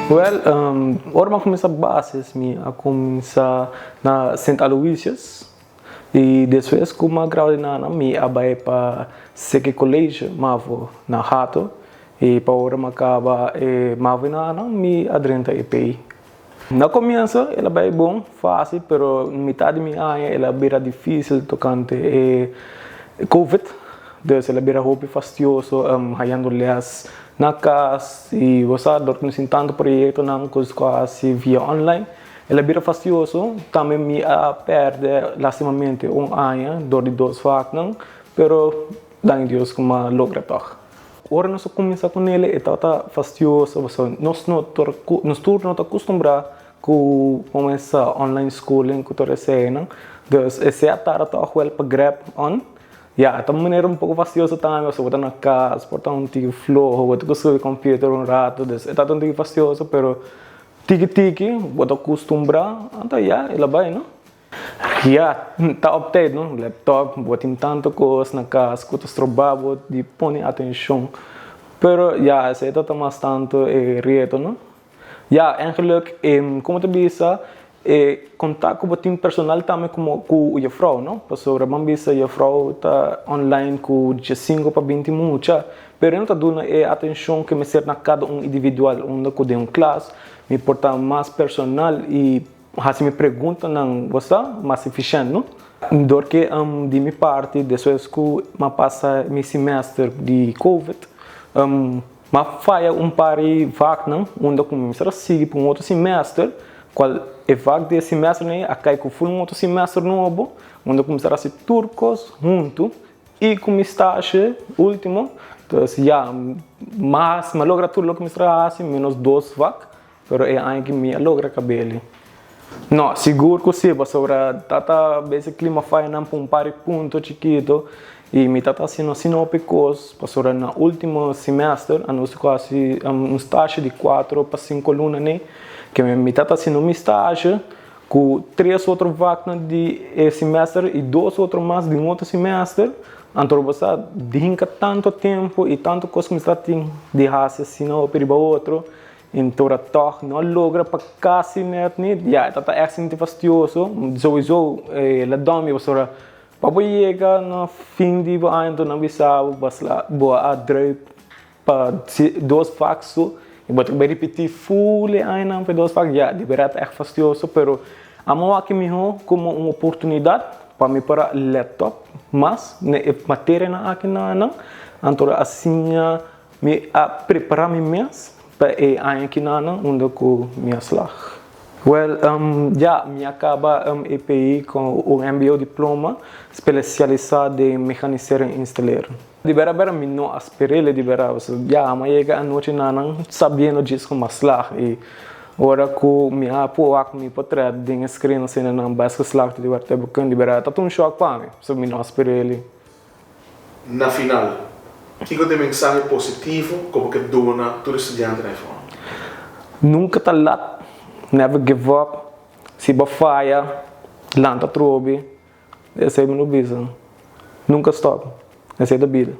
Well, ora man começa bases, a começa na St. Aloysius e depois como a grau na me abai para Seke College, mavo na Hato e para ora acaba mavo na me adrenta EPI. Na começo ela vai bom, fácil, pero metade minha ano ela bira difícil tocante COVID, então ela bira hobby fastioso, hayando lias na casa e você dorme tanto projeto não quase via online, ela bira fastioso, também me perde lastimamente ano, dor de dois factos, pero dá em Deus como logra toch. Ora nós começa com ele, é tão fastioso, nós não nos acostumar com começar online schooling, com toda essa cena, então esse atar tá o para grab on. Ja, de maneira pouco fastidiosa também, você bota na casa, bota tique flow, bota com o computer rato, dus é tique fastidioso, pero tique, bota acostumbrar, então ja, ela vai, não? Ja, tá update, não? Laptop, bota tanto coisa na casa, com os trabalhos, de põe atenção, pero ja, esse tá bastante reto, não? Ja, eigenlijk, como te bisa, contato com o time personal também com a vrouw, não? Porque a mambisa a vrouw está online com de 5 para 20 minutos, pero não está dando atenção que me ser na cada individual, onde eu dei classe, me porta mais personal e assim me pergunta não você mais eficiente, não? Dor que de minha parte, depois que eu passa meu semestre de COVID, mas falha par de vac, não? Onde eu começar a seguir para outro semestre, qual é vaga de semestre, né? Acai com full outro semestre novo, onde eu começar a ser turcos junto e com estágio último, então já mas logra tudo que me traz menos 2 vac, pero é aí que me logra cabelo. Não, seguro que sim, sobre tata esse clima faz não para par de ponto chiquito e me tata sendo sinópicos, sobre no último semestre, a nós quase estágio de 4 para 5 lunas, né? Que me está fazendo um estágio com 3 outros vacas de semestre e 2 outros mais de outro semestre. Então você dedica tanto tempo e tanto coisa que me está de raciocínio para o outro. Então a não logra para quase net nem já está extremamente fastidioso. Sowieso la dame você para chegar no fim de ano não bisau basla boa adrep para 2 vacas. E botar bem repetir full ainda para 2 vagas já de verdade é fastidioso, pero a mão aqui me como uma oportunidade para me para laptop, mas matéria na aqui não, então assim me preparar me mesmo para aqui não onde com minha slag. Well, já me acaba EPI com o MBA diploma especializado em mecaniceiro e instalador. De verdade, me não aspirei de verdade. Já, mas chega a noite não sabendo disso como slag e agora que me apoia me potrei de screen assim na básica slag de verdade, tá um choque para mim, so me não aspirei. Na final, que é o mensagem positivo como que dona todo estudante na iPhone? Nunca tá lá, never give up, se falha, lanta trobe, esse é o meu business. Nunca stop. Essa é da vida.